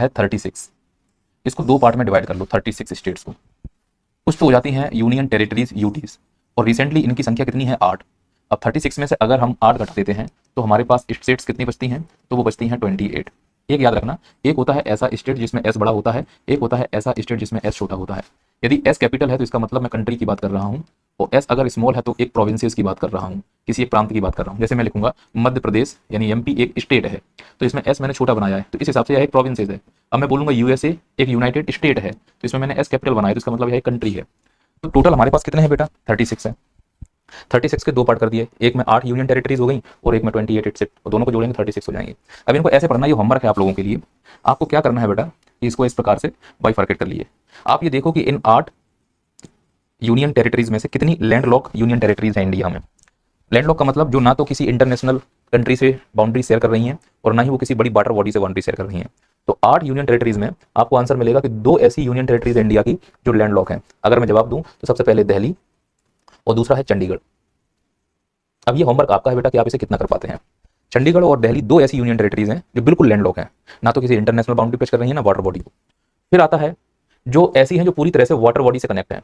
है 36। इसको दो पार्ट में डिवाइड कर लो 36 स्टेट्स को। कुछ तो हो जाती हैं यूनियन टेरिटरीज यूटीज, और रिसेंटली इनकी संख्या कितनी है 8। अब 36 में से अगर हम 8 घटा देते हैं तो हमारे पास स्टेट्स कितनी बचती हैं, तो वो बचती हैं 28। एक याद रखना, एक होता है ऐसा स्टेट जिसमें एस बड़ा होता है, एक होता है ऐसा स्टेट जिसमें एस छोटा होता है। यदि एस कैपिटल है तो इसका मतलब मैं कंट्री की बात कर रहा हूँ, और एस अगर स्मॉल है तो एक प्रोविंसेस की बात कर रहा हूँ, किसी एक प्रांत की बात कर रहा हूँ। जैसे मैं लिखूंगा मध्य प्रदेश यानी एमपी एक स्टेट है, तो इसमें एस मैंने छोटा बनाया है, तो इस हिसाब से यह एक प्रोविंसेस है। अब मैं बोलूंगा यूएसए एक यूनाइटेड स्टेट है, तो इसमें मैंने एस कैपिटल बनाया, तो इसका मतलब यह एक कंट्री है। तो टोटल हमारे पास कितने हैं बेटा, 36 है। 36 के दो पार्ट कर दिए, एक में 8 यूनियन टेरिटरीज हो गई और एक में 28 स्टेट, और दोनों को जोड़ेंगे 36 हो जाएंगे। अब इनको ऐसे पढ़ना, ये होमवर्क है आप लोगों के लिए। आपको क्या करना है बेटा, कि इसको इस प्रकार से बाइफरकेट कर लिए। आप ये देखो कि इन 8 यूनियन टेरिटरीज में से कितनी लैंडलॉक यूनियन टेरिटरीज है इंडिया में। लैंडलॉक का मतलब जो ना तो किसी इंटरनेशनल कंट्री से बाउंड्री शेयर कर रही हैं और ना ही वो किसी बड़ी वाटर बॉडी से बाउंड्री शेयर कर रही हैं। तो 8 यूनियन टेरिटरीज में आपको आंसर मिलेगा कि 2 ऐसी यूनियन टेरिटरीज है इंडिया की जो लैंडलॉक हैं। अगर मैं जवाब दूं तो सबसे पहले दिल्ली और दूसरा है चंडीगढ़। अब ये होमवर्क आपका है बेटा कि आप इसे कितना कर पाते हैं। चंडीगढ़ और दिल्ली 2 ऐसी यूनियन टेरिटरीज हैं जो बिल्कुल लैंडलॉक हैं, ना तो किसी इंटरनेशनल बाउंड्री पेश कर रही है ना वाटर बॉडी को। फिर आता है जो ऐसी हैं जो पूरी तरह से वाटर बॉडी से कनेक्ट है,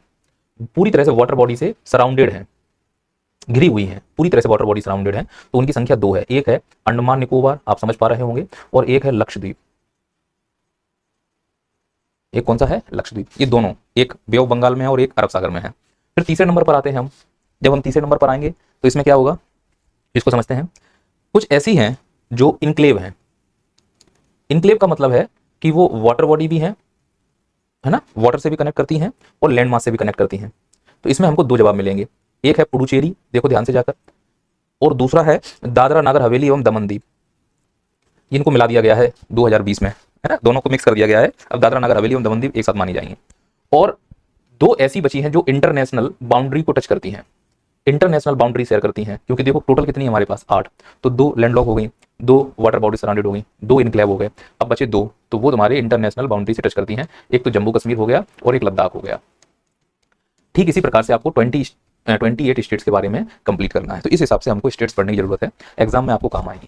पूरी तरह से वाटर बॉडी से सराउंडेड है, घिरी हुई है, पूरी तरह से वाटर बॉडी सराउंडेड है। तो उनकी संख्या 2 है, एक है अंडमान निकोबार, आप समझ पा रहे होंगे, और एक है लक्षद्वीप। एक कौन सा है, लक्षद्वीप। ये दोनों एक बे ऑफ बंगाल में है और एक अरब सागर में है। फिर तीसरे नंबर पर आते हैं हम। जब हम तीसरे नंबर पर आएंगे तो इसमें क्या होगा, इसको समझते हैं। कुछ ऐसी हैं जो इनक्लेव हैं। इनक्लेव का मतलब है कि वो वाटर बॉडी भी है ना, वाटर से भी कनेक्ट करती हैं और लैंड मास से भी कनेक्ट करती हैं। तो इसमें हमको 2 जवाब मिलेंगे, एक है पुडुचेरी, देखो ध्यान से जाकर, और दूसरा है दादरा नगर हवेली एवं दमन दीव। इनको मिला दिया गया है 2020 में, है ना, दोनों को मिक्स कर दिया गया है। अब दादरा नगर हवेली एवं दमन दीव एक साथ मानी जाएंगे। और 2 ऐसी बची हैं जो इंटरनेशनल बाउंड्री को टच करती हैं, इंटरनेशनल बाउंड्री शेयर करती हैं, क्योंकि देखो टोटल कितनी है हमारे पास 8। तो 2 लैंडलॉक हो गई, 2 वाटर बॉडी सराउंडेड हो गई, 2 इनक्लेव हो गए। अब बचे 2, तो वो तुम्हारे इंटरनेशनल बाउंड्री से टच करती हैं। एक तो जम्मू कश्मीर हो गया और एक लद्दाख हो गया। ठीक इसी प्रकार से आपको 28 स्टेट्स के बारे में कंप्लीट करना है। तो इस हिसाब से हमको स्टेट्स पढ़ने की जरूरत है, एग्जाम में आपको काम आएगी।